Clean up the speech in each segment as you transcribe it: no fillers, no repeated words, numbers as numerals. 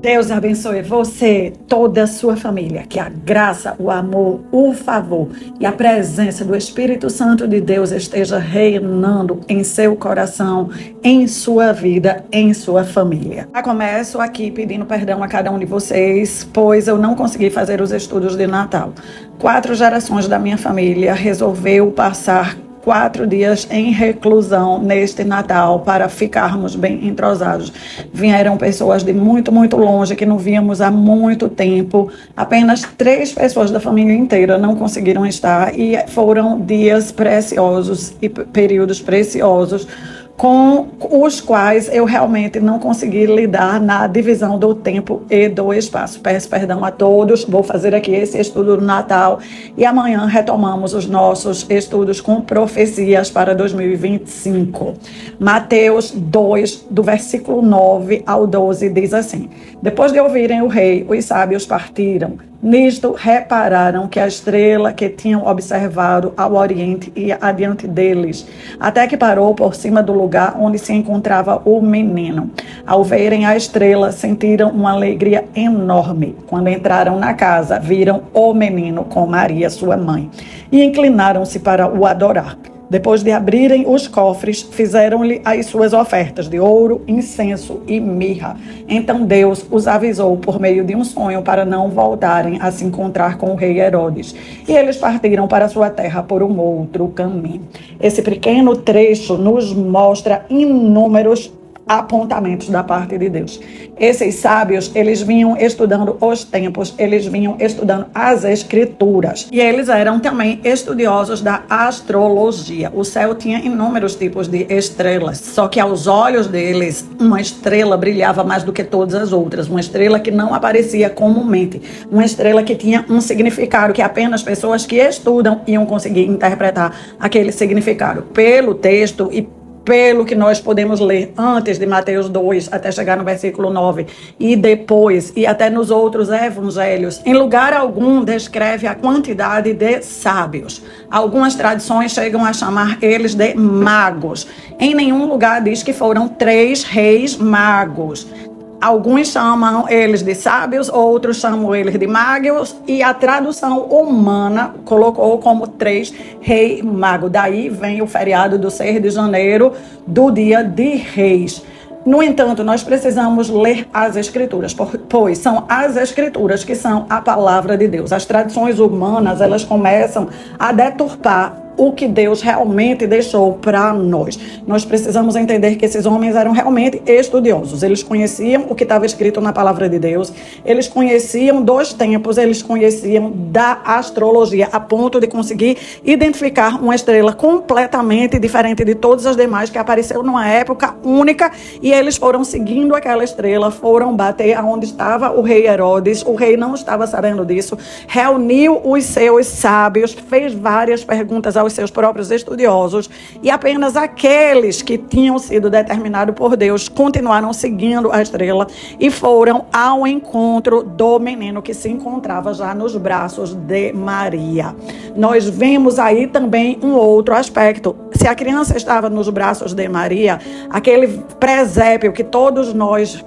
Deus abençoe você, toda a sua família. Que a graça, o amor, o favor e a presença do Espírito Santo de Deus esteja reinando em seu coração, em sua vida, em sua família. Já começo aqui pedindo perdão a cada um de vocês, pois eu não consegui fazer os estudos de Natal. 4 gerações da minha família resolveu passar 4 dias em reclusão neste Natal para ficarmos bem entrosados. Vieram pessoas de muito, muito longe que não víamos há muito tempo. Apenas 3 pessoas da família inteira não conseguiram estar e foram dias preciosos e períodos preciosos com os quais eu realmente não consegui lidar na divisão do tempo e do espaço. Peço perdão a todos, vou fazer aqui esse estudo do Natal e amanhã retomamos os nossos estudos com profecias para 2025. Mateus 2, do versículo 9 ao 12, diz assim: Depois de ouvirem o rei, os sábios partiram. Nisto repararam que a estrela que tinham observado ao oriente ia adiante deles, até que parou por cima do lugar onde se encontrava o menino. Ao verem a estrela, sentiram uma alegria enorme. Quando entraram na casa, viram o menino com Maria, sua mãe, e inclinaram-se para o adorar. Depois de abrirem os cofres, fizeram-lhe as suas ofertas de ouro, incenso e mirra. Então Deus os avisou por meio de um sonho para não voltarem a se encontrar com o rei Herodes. E eles partiram para sua terra por um outro caminho. Esse pequeno trecho nos mostra inúmeros apontamentos da parte de Deus. Esses sábios, eles vinham estudando os tempos, eles vinham estudando as escrituras. E eles eram também estudiosos da astrologia. O céu tinha inúmeros tipos de estrelas, só que aos olhos deles, uma estrela brilhava mais do que todas as outras. Uma estrela que não aparecia comumente. Uma estrela que tinha um significado que apenas pessoas que estudam iam conseguir interpretar aquele significado. Pelo texto e pelo que nós podemos ler antes de Mateus 2, até chegar no versículo 9, e depois, e até nos outros evangelhos, em lugar algum descreve a quantidade de sábios. Algumas tradições chegam a chamar eles de magos. Em nenhum lugar diz que foram 3 reis magos. Alguns chamam eles de sábios, outros chamam eles de magos, e a tradução humana colocou como 3 reis magos. Daí vem o feriado do 6 de janeiro, do dia de reis. No entanto, nós precisamos ler as escrituras, pois são as escrituras que são a palavra de Deus. As tradições humanas, elas começam a deturpar o que Deus realmente deixou para nós. Nós precisamos entender que esses homens eram realmente estudiosos. Eles conheciam o que estava escrito na palavra de Deus, eles conheciam dos tempos, eles conheciam da astrologia, a ponto de conseguir identificar uma estrela completamente diferente de todas as demais, que apareceu numa época única, e eles foram seguindo aquela estrela, foram bater aonde estava o rei Herodes. O rei não estava sabendo disso, reuniu os seus sábios, fez várias perguntas aos seus próprios estudiosos, e apenas aqueles que tinham sido determinados por Deus continuaram seguindo a estrela e foram ao encontro do menino que se encontrava já nos braços de Maria. Nós vemos aí também um outro aspecto. Se a criança estava nos braços de Maria, aquele presépio que todos nós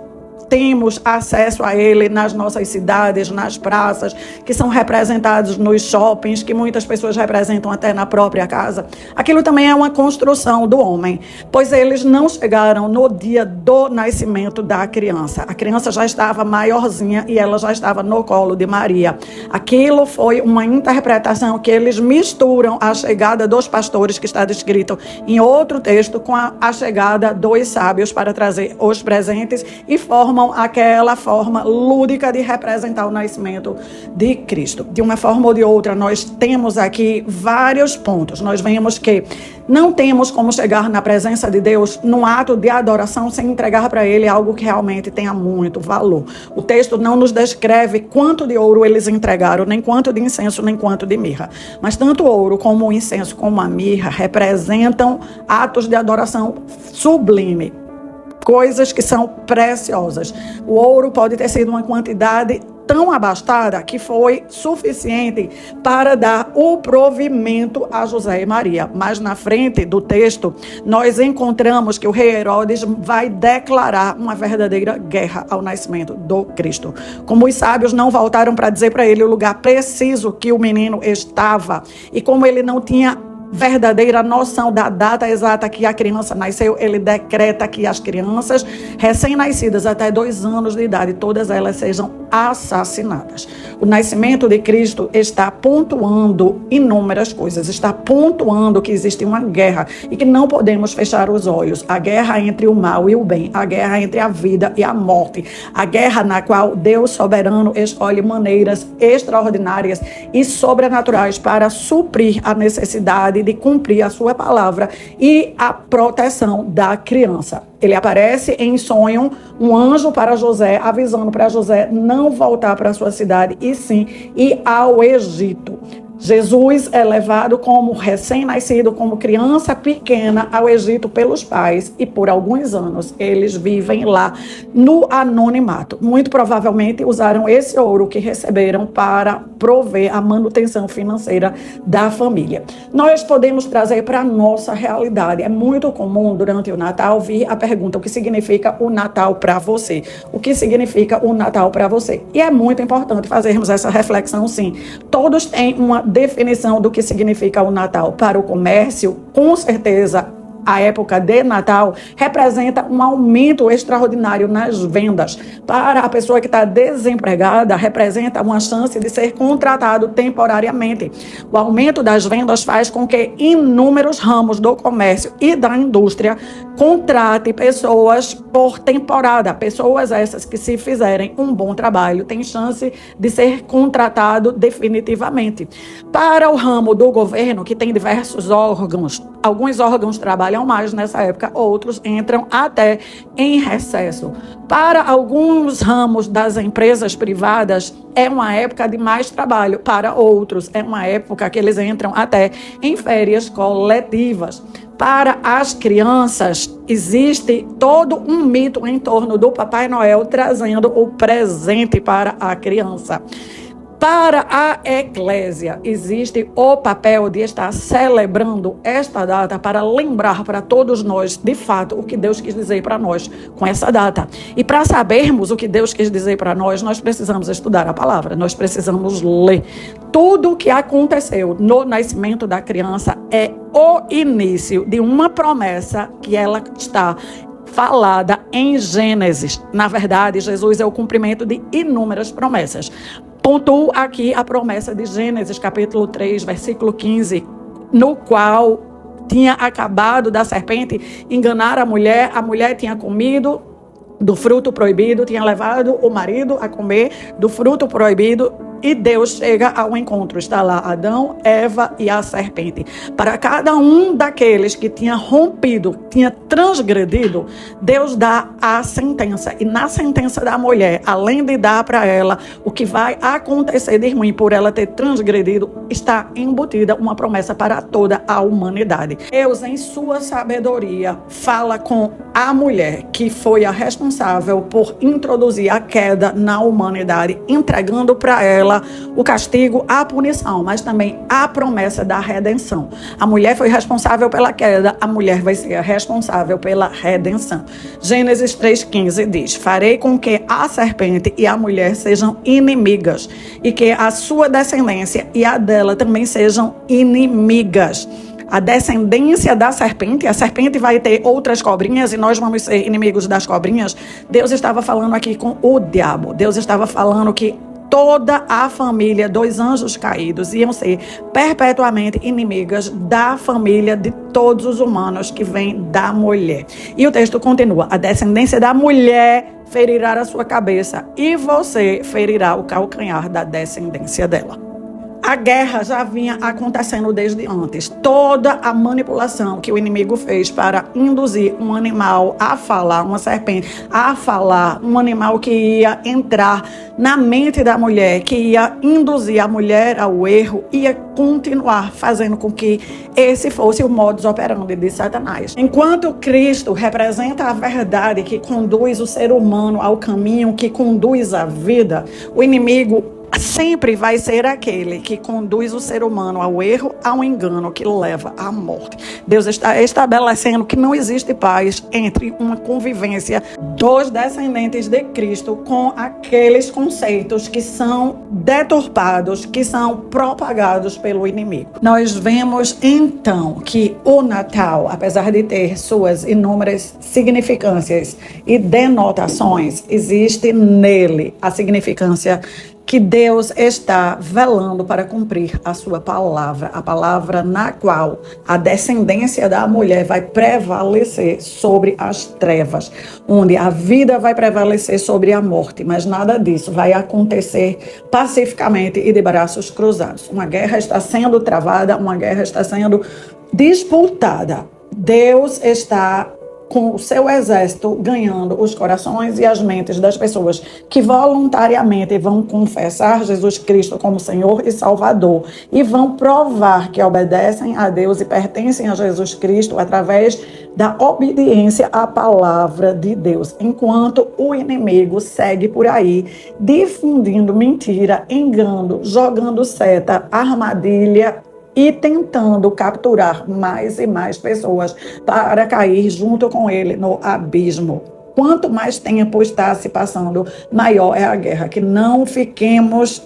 temos acesso a ele nas nossas cidades, nas praças, que são representados nos shoppings, que muitas pessoas representam até na própria casa. Aquilo também é uma construção do homem, pois eles não chegaram no dia do nascimento da criança. A criança já estava maiorzinha e ela já estava no colo de Maria. Aquilo foi uma interpretação que eles misturam a chegada dos pastores, que está descrito em outro texto, com a chegada dos sábios para trazer os presentes, e formam aquela forma lúdica de representar o nascimento de Cristo. De uma forma ou de outra, nós temos aqui vários pontos. Nós vemos que não temos como chegar na presença de Deus num ato de adoração sem entregar para Ele algo que realmente tenha muito valor. O texto não nos descreve quanto de ouro eles entregaram, nem quanto de incenso, nem quanto de mirra. Mas tanto o ouro como o incenso como a mirra representam atos de adoração sublime. Coisas que são preciosas. O ouro pode ter sido uma quantidade tão abastada que foi suficiente para dar o provimento a José e Maria. Mas na frente do texto, nós encontramos que o rei Herodes vai declarar uma verdadeira guerra ao nascimento do Cristo. Como os sábios não voltaram para dizer para ele o lugar preciso que o menino estava, e como ele não tinha verdadeira noção da data exata que a criança nasceu, ele decreta que as crianças recém-nascidas até 2 anos de idade, todas elas sejam assassinadas. O nascimento de Cristo está pontuando inúmeras coisas, está pontuando que existe uma guerra e que não podemos fechar os olhos. A guerra entre o mal e o bem, a guerra entre a vida e a morte, a guerra na qual Deus soberano escolhe maneiras extraordinárias e sobrenaturais para suprir a necessidade de cumprir a sua palavra e a proteção da criança. Ele aparece em sonho, um anjo para José, avisando para José não voltar para a sua cidade, e sim ir ao Egito. Jesus é levado como recém-nascido, como criança pequena, ao Egito pelos pais, e por alguns anos eles vivem lá no anonimato. Muito provavelmente usaram esse ouro que receberam para prover a manutenção financeira da família. Nós podemos trazer para a nossa realidade. É muito comum durante o Natal vir a pergunta: o que significa o Natal para você? O que significa o Natal para você? E é muito importante fazermos essa reflexão, sim. Todos têm uma definição do que significa o Natal. Para o comércio, com certeza, a época de Natal representa um aumento extraordinário nas vendas. Para a pessoa que está desempregada, representa uma chance de ser contratado temporariamente. O aumento das vendas faz com que inúmeros ramos do comércio e da indústria contrate pessoas por temporada. Pessoas essas que, se fizerem um bom trabalho, têm chance de ser contratado definitivamente. Para o ramo do governo, que tem diversos órgãos, alguns órgãos trabalham mais nessa época, outros entram até em recesso. Para alguns ramos das empresas privadas, é uma época de mais trabalho. Para outros, é uma época que eles entram até em férias coletivas. Para as crianças, existe todo um mito em torno do Papai Noel trazendo o presente para a criança. Para a eclésia, existe o papel de estar celebrando esta data para lembrar para todos nós, de fato, o que Deus quis dizer para nós com essa data. E para sabermos o que Deus quis dizer para nós precisamos estudar a palavra, nós precisamos ler. Tudo o que aconteceu no nascimento da criança é o início de uma promessa que ela está falada em Gênesis. Na verdade, Jesus é o cumprimento de inúmeras promessas. Pontuo aqui a promessa de Gênesis, capítulo 3, versículo 15, no qual tinha acabado da serpente enganar a mulher tinha comido do fruto proibido, tinha levado o marido a comer do fruto proibido, e Deus chega ao encontro. Está lá Adão, Eva e a serpente. Para cada um daqueles que tinha rompido, tinha transgredido, Deus dá a sentença. E na sentença da mulher, além de dar para ela o que vai acontecer de ruim por ela ter transgredido, está embutida uma promessa para toda a humanidade. Deus, em sua sabedoria, fala com a mulher que foi a responsável por introduzir a queda na humanidade, entregando para ela o castigo, a punição, mas também a promessa da redenção. A mulher foi responsável pela queda, a mulher vai ser a responsável pela redenção. Gênesis 3,15 diz: farei com que a serpente e a mulher sejam inimigas, e que a sua descendência e a dela também sejam inimigas. A descendência da serpente, a serpente vai ter outras cobrinhas e nós vamos ser inimigos das cobrinhas. Deus estava falando aqui com o diabo. Deus estava falando que toda a família dos anjos caídos iam ser perpetuamente inimigas da família de todos os humanos que vêm da mulher. E o texto continua: a descendência da mulher ferirá a sua cabeça e você ferirá o calcanhar da descendência dela. A guerra já vinha acontecendo desde antes. Toda a manipulação que o inimigo fez para induzir um animal a falar, uma serpente a falar, um animal que ia entrar na mente da mulher, que ia induzir a mulher ao erro, ia continuar fazendo com que esse fosse o modus operandi de Satanás. Enquanto Cristo representa a verdade que conduz o ser humano ao caminho que conduz à vida, o inimigo sempre vai ser aquele que conduz o ser humano ao erro, ao engano, que leva à morte. Deus está estabelecendo que não existe paz entre uma convivência dos descendentes de Cristo com aqueles conceitos que são deturpados, que são propagados pelo inimigo. Nós vemos então que o Natal, apesar de ter suas inúmeras significâncias e denotações, existe nele a significância que Deus está velando para cumprir a sua palavra, a palavra na qual a descendência da mulher vai prevalecer sobre as trevas, onde a vida vai prevalecer sobre a morte, mas nada disso vai acontecer pacificamente e de braços cruzados. Uma guerra está sendo travada, uma guerra está sendo disputada. Deus está com o seu exército ganhando os corações e as mentes das pessoas que voluntariamente vão confessar Jesus Cristo como Senhor e Salvador e vão provar que obedecem a Deus e pertencem a Jesus Cristo através da obediência à palavra de Deus, enquanto o inimigo segue por aí difundindo mentira, engano, jogando seta, armadilha e tentando capturar mais e mais pessoas para cair junto com ele no abismo. Quanto mais tempo está se passando, maior é a guerra. Que não fiquemos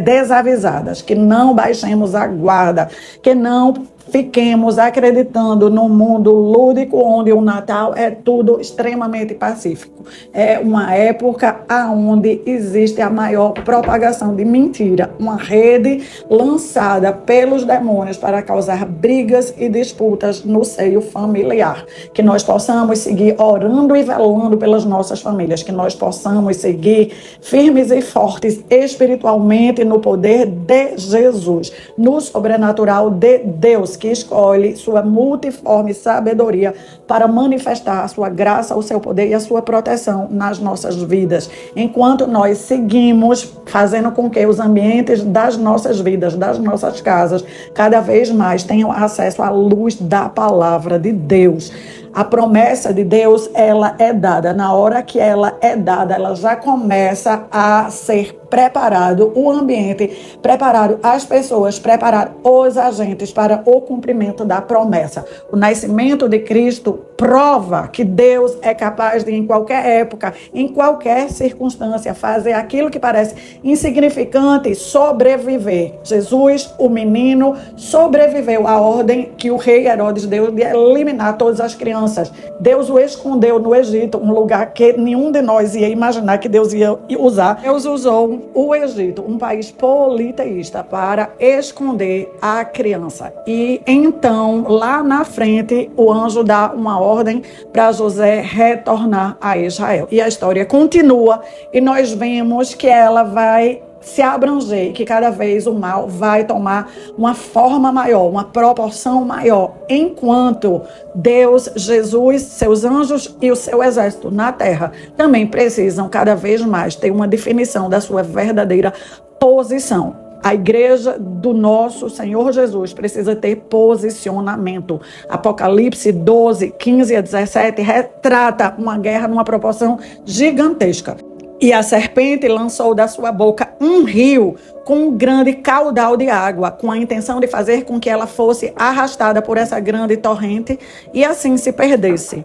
desavisadas, que não baixemos a guarda, que não fiquemos acreditando no mundo lúdico onde o Natal é tudo extremamente pacífico. É uma época onde existe a maior propagação de mentira, uma rede lançada pelos demônios para causar brigas e disputas no seio familiar. Que nós possamos seguir orando e velando pelas nossas famílias, que nós possamos seguir firmes e fortes espiritualmente no poder de Jesus, no sobrenatural de Deus, que escolhe sua multiforme sabedoria para manifestar a sua graça, o seu poder e a sua proteção nas nossas vidas. Enquanto nós seguimos fazendo com que os ambientes das nossas vidas, das nossas casas, cada vez mais tenham acesso à luz da palavra de Deus. A promessa de Deus, ela é dada. Na hora que ela é dada, ela já começa a ser preparado o ambiente, preparado as pessoas, preparar os agentes para o cumprimento da promessa. O nascimento de Cristo prova que Deus é capaz de, em qualquer época, em qualquer circunstância, fazer aquilo que parece insignificante sobreviver. Jesus, o menino, sobreviveu à ordem que o rei Herodes deu de eliminar todas as crianças. Deus o escondeu no Egito, um lugar que nenhum de nós ia imaginar que Deus ia usar. Deus usou o Egito, um país politeísta, para esconder a criança. E então, lá na frente, o anjo dá uma ordem para José retornar a Israel. E a história continua e nós vemos que ela vai se abranger, que cada vez o mal vai tomar uma forma maior, uma proporção maior, enquanto Deus, Jesus, seus anjos e o seu exército na terra também precisam cada vez mais ter uma definição da sua verdadeira posição. A igreja do nosso Senhor Jesus precisa ter posicionamento. Apocalipse 12, 15 a 17 retrata uma guerra numa proporção gigantesca. E a serpente lançou da sua boca um rio com um grande caudal de água, com a intenção de fazer com que ela fosse arrastada por essa grande torrente e assim se perdesse.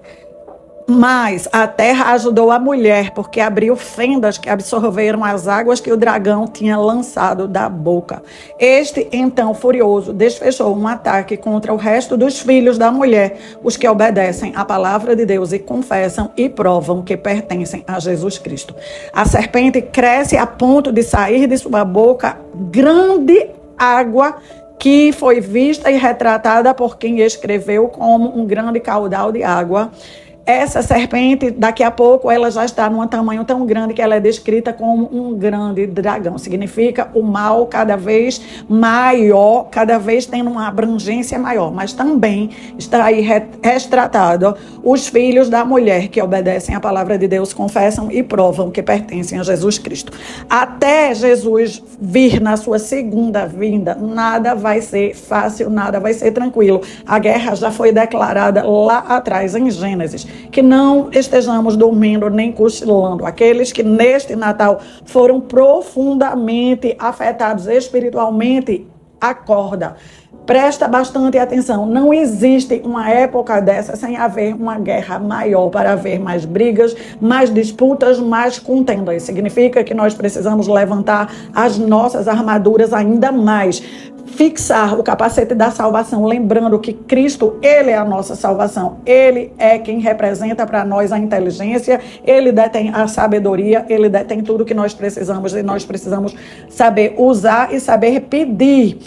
Mas a terra ajudou a mulher, porque abriu fendas que absorveram as águas que o dragão tinha lançado da boca. Este, então, furioso, desfechou um ataque contra o resto dos filhos da mulher, os que obedecem à palavra de Deus e confessam e provam que pertencem a Jesus Cristo. A serpente cresce a ponto de sair de sua boca grande água, que foi vista e retratada por quem escreveu como um grande caudal de água. Essa serpente, daqui a pouco, ela já está num tamanho tão grande que ela é descrita como um grande dragão. Significa o mal cada vez maior, cada vez tendo uma abrangência maior. Mas também está aí retratado os filhos da mulher que obedecem à palavra de Deus, confessam e provam que pertencem a Jesus Cristo. Até Jesus vir na sua segunda vinda, nada vai ser fácil, nada vai ser tranquilo. A guerra já foi declarada lá atrás, em Gênesis. Que não estejamos dormindo nem cochilando. Aqueles que neste Natal foram profundamente afetados espiritualmente, acorda. Presta bastante atenção. Não existe uma época dessa sem haver uma guerra maior, para haver mais brigas, mais disputas, mais contendas. Significa que nós precisamos levantar as nossas armaduras ainda mais. Fixar o capacete da salvação, lembrando que Cristo, Ele é a nossa salvação. Ele é quem representa para nós a inteligência, Ele detém a sabedoria, Ele detém tudo que nós precisamos e nós precisamos saber usar e saber pedir.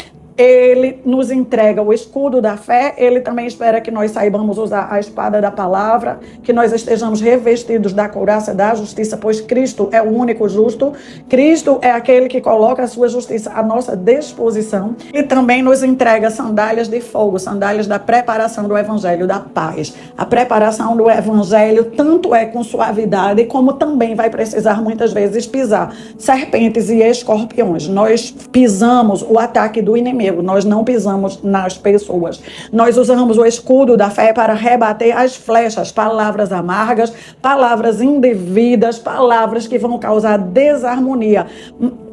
Ele nos entrega o escudo da fé, Ele também espera que nós saibamos usar a espada da palavra, que nós estejamos revestidos da couraça da justiça, pois Cristo é o único justo, Cristo é aquele que coloca a sua justiça à nossa disposição, e também nos entrega sandálias de fogo, sandálias da preparação do evangelho da paz. A preparação do evangelho tanto é com suavidade, como também vai precisar muitas vezes pisar serpentes e escorpiões. Nós pisamos o ataque do inimigo, nós não pisamos nas pessoas. Nós usamos o escudo da fé para rebater as flechas, palavras amargas, palavras indevidas, palavras que vão causar desarmonia.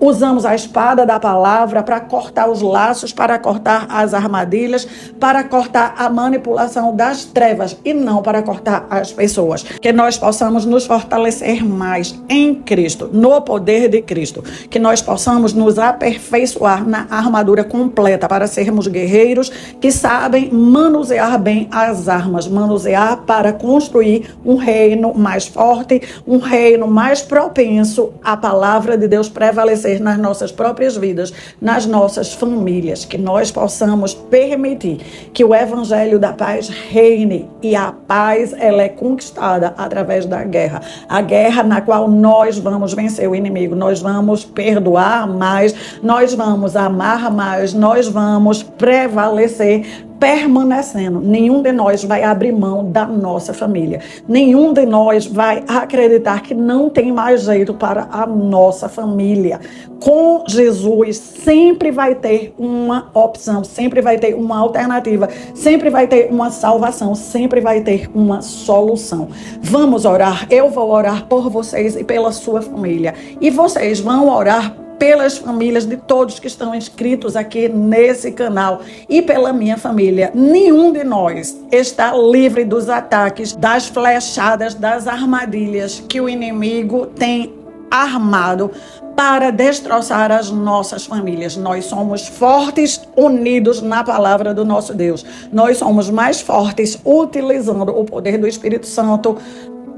Usamos a espada da palavra para cortar os laços, para cortar as armadilhas, para cortar a manipulação das trevas e não para cortar as pessoas. Que nós possamos nos fortalecer mais em Cristo, no poder de Cristo. Que nós possamos nos aperfeiçoar na armadura completa para sermos guerreiros que sabem manusear bem as armas, manusear para construir um reino mais forte, um reino mais propenso à palavra de Deus prevalecer nas nossas próprias vidas, nas nossas famílias. Que nós possamos permitir que o evangelho da paz reine, e a paz ela é conquistada através da guerra. A guerra na qual nós vamos vencer o inimigo, nós vamos perdoar mais, nós vamos amar mais, nós vamos prevalecer permanecendo. Nenhum de nós vai abrir mão da nossa família. Nenhum de nós vai acreditar que não tem mais jeito para a nossa família. Com Jesus sempre vai ter uma opção, sempre vai ter uma alternativa, sempre vai ter uma salvação, sempre vai ter uma solução. Vamos orar. Eu vou orar por vocês e pela sua família. E vocês vão orar pelas famílias de todos que estão inscritos aqui nesse canal e pela minha família. Nenhum de nós está livre dos ataques, das flechadas, das armadilhas que o inimigo tem armado para destroçar as nossas famílias. Nós somos fortes unidos na palavra do nosso Deus. Nós somos mais fortes utilizando o poder do Espírito Santo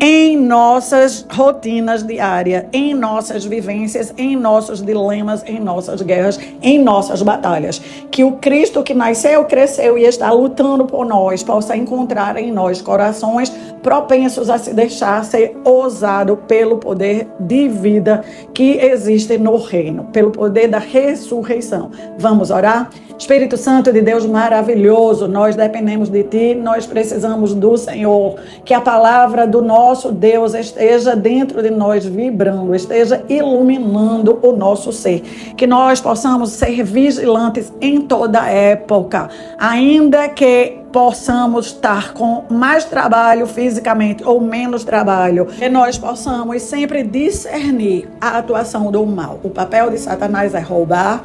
em nossas rotinas diárias, em nossas vivências, em nossos dilemas, em nossas guerras, em nossas batalhas. Que o Cristo que nasceu, cresceu e está lutando por nós possa encontrar em nós corações propensos a se deixar ser ousado pelo poder de vida que existe no reino, pelo poder da ressurreição. Vamos orar? Espírito Santo de Deus maravilhoso, nós dependemos de Ti, nós precisamos do Senhor. Que a palavra do nosso Deus esteja dentro de nós vibrando, esteja iluminando o nosso ser. Que nós possamos ser vigilantes em toda época, ainda que possamos estar com mais trabalho fisicamente ou menos trabalho, que nós possamos sempre discernir a atuação do mal. O papel de Satanás é roubar,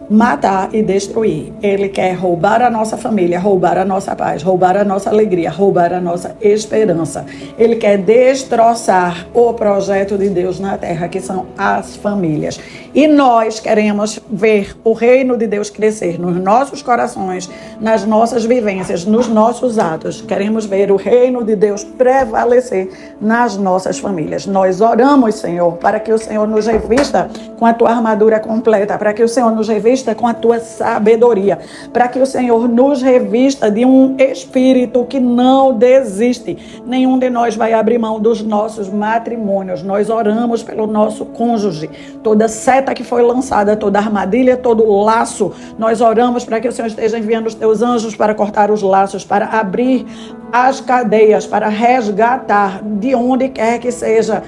matar e destruir. Ele quer roubar a nossa família, roubar a nossa paz, roubar a nossa alegria, roubar a nossa esperança. Ele quer destroçar o projeto de Deus na terra, que são as famílias. E nós queremos ver o reino de Deus crescer nos nossos corações, nas nossas vivências, nos nossos atos. Queremos ver o reino de Deus prevalecer nas nossas famílias. Nós oramos, Senhor, para que o Senhor nos revista com a Tua armadura completa, para que o Senhor nos revista revista com a tua sabedoria, para que o Senhor nos revista de um espírito que não desiste. Nenhum de nós vai abrir mão dos nossos matrimônios. Nós oramos pelo nosso cônjuge. Toda seta que foi lançada, toda armadilha, todo laço, nós oramos para que o Senhor esteja enviando os teus anjos para cortar os laços, para abrir as cadeias, para resgatar de onde quer que seja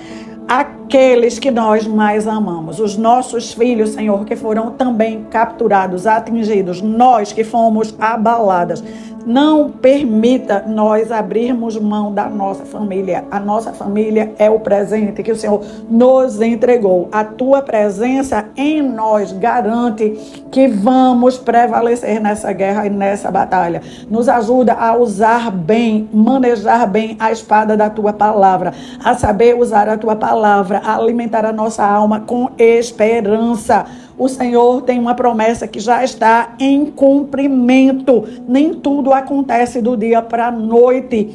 aqueles que nós mais amamos, os nossos filhos, Senhor, que foram também capturados, atingidos, nós que fomos abaladas. Não permita nós abrirmos mão da nossa família. A nossa família é o presente que o Senhor nos entregou. A tua presença em nós garante que vamos prevalecer nessa guerra e nessa batalha. Nos ajuda a usar bem, manejar bem a espada da tua palavra, a saber usar a tua palavra, a alimentar a nossa alma com esperança. O Senhor tem uma promessa que já está em cumprimento. Nem tudo acontece do dia para a noite.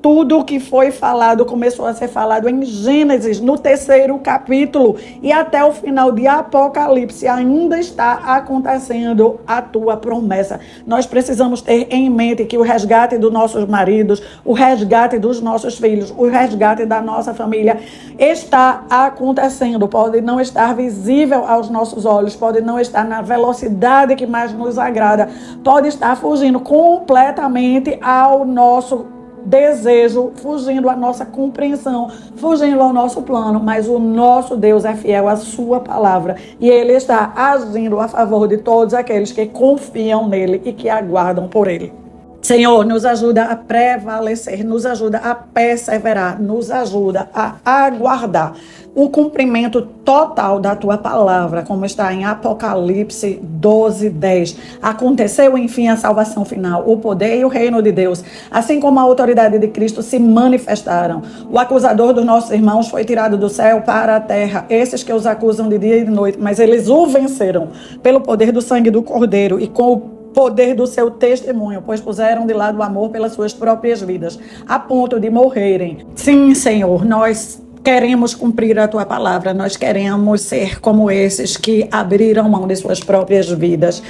Tudo o que foi falado começou a ser falado em Gênesis, no 3º capítulo, e até o final de Apocalipse ainda está acontecendo a tua promessa. Nós precisamos ter em mente que o resgate dos nossos maridos, o resgate dos nossos filhos, o resgate da nossa família está acontecendo. Pode não estar visível aos nossos olhos, pode não estar na velocidade que mais nos agrada, pode estar fugindo completamente ao nosso desejo, fugindo à nossa compreensão, fugindo ao nosso plano, mas o nosso Deus é fiel à sua palavra e Ele está agindo a favor de todos aqueles que confiam nele e que aguardam por Ele. Senhor, nos ajuda a prevalecer, nos ajuda a perseverar, nos ajuda a aguardar o cumprimento total da tua palavra, como está em Apocalipse 12:10. Aconteceu, enfim, a salvação final, o poder e o reino de Deus, assim como a autoridade de Cristo se manifestaram. O acusador dos nossos irmãos foi tirado do céu para a terra, esses que os acusam de dia e de noite, mas eles o venceram pelo poder do sangue do Cordeiro e com o poder do seu testemunho, pois puseram de lado o amor pelas suas próprias vidas, a ponto de morrerem. Sim, Senhor, nós queremos cumprir a tua palavra, nós queremos ser como esses que abriram mão de suas próprias vidas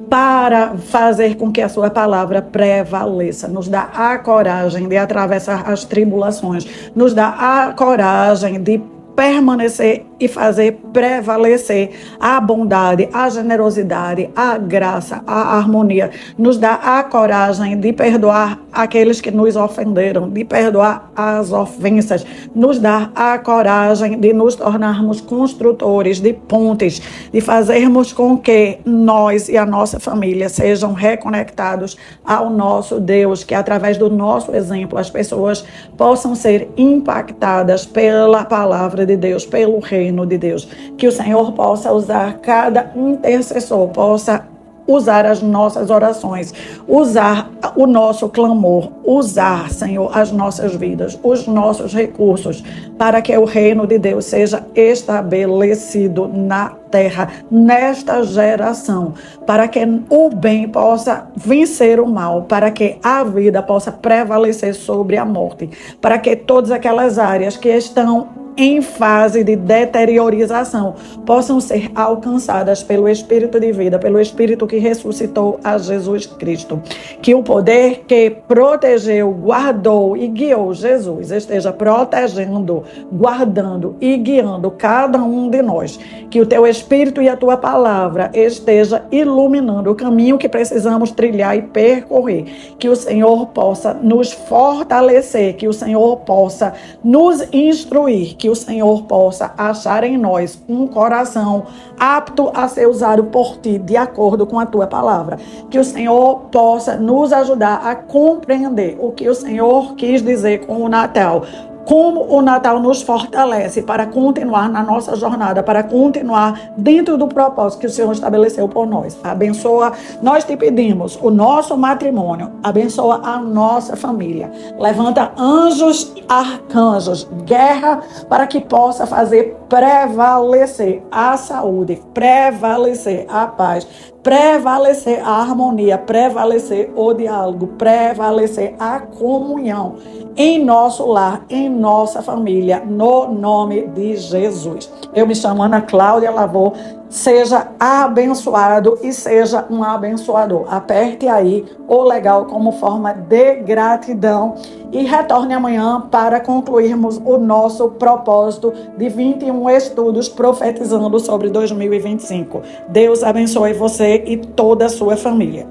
para fazer com que a sua palavra prevaleça. Nos dá a coragem de atravessar as tribulações, nos dá a coragem de permanecer e fazer prevalecer a bondade, a generosidade, a graça, a harmonia. Nos dá a coragem de perdoar aqueles que nos ofenderam, de perdoar as ofensas. Nos dá a coragem de nos tornarmos construtores de pontes, de fazermos com que nós e a nossa família sejam reconectados ao nosso Deus, que através do nosso exemplo as pessoas possam ser impactadas pela palavra de Deus, pelo reino de Deus. Que o Senhor possa usar cada intercessor, possa usar as nossas orações, usar o nosso clamor, usar, Senhor, as nossas vidas, os nossos recursos, para que o reino de Deus seja estabelecido na terra, nesta geração, para que o bem possa vencer o mal, para que a vida possa prevalecer sobre a morte, para que todas aquelas áreas que estão em fase de deteriorização possam ser alcançadas pelo Espírito de vida, pelo Espírito que ressuscitou a Jesus Cristo. Que o poder que protegeu, guardou e guiou Jesus esteja protegendo, guardando e guiando cada um de nós. Que o teu Espírito e a tua palavra esteja iluminando o caminho que precisamos trilhar e percorrer. Que o Senhor possa nos fortalecer, que o Senhor possa nos instruir, que o Senhor possa achar em nós um coração apto a ser usado por ti, de acordo com a tua palavra. Que o Senhor possa nos ajudar a compreender o que o Senhor quis dizer com o Natal. Como o Natal nos fortalece para continuar na nossa jornada, para continuar dentro do propósito que o Senhor estabeleceu por nós. Abençoa, nós te pedimos, o nosso matrimônio, abençoa a nossa família. Levanta anjos, arcanjos, guerra para que possa fazer prevalecer a saúde, prevalecer a paz, prevalecer a harmonia, prevalecer o diálogo, prevalecer a comunhão em nosso lar, em nossa família, no nome de Jesus. Eu me chamo Ana Cláudia Lavor, Seja abençoado e seja um abençoador. Aperte aí o legal como forma de gratidão e retorne amanhã para concluirmos o nosso propósito de 21 estudos profetizando sobre 2025. Deus abençoe você e toda a sua família.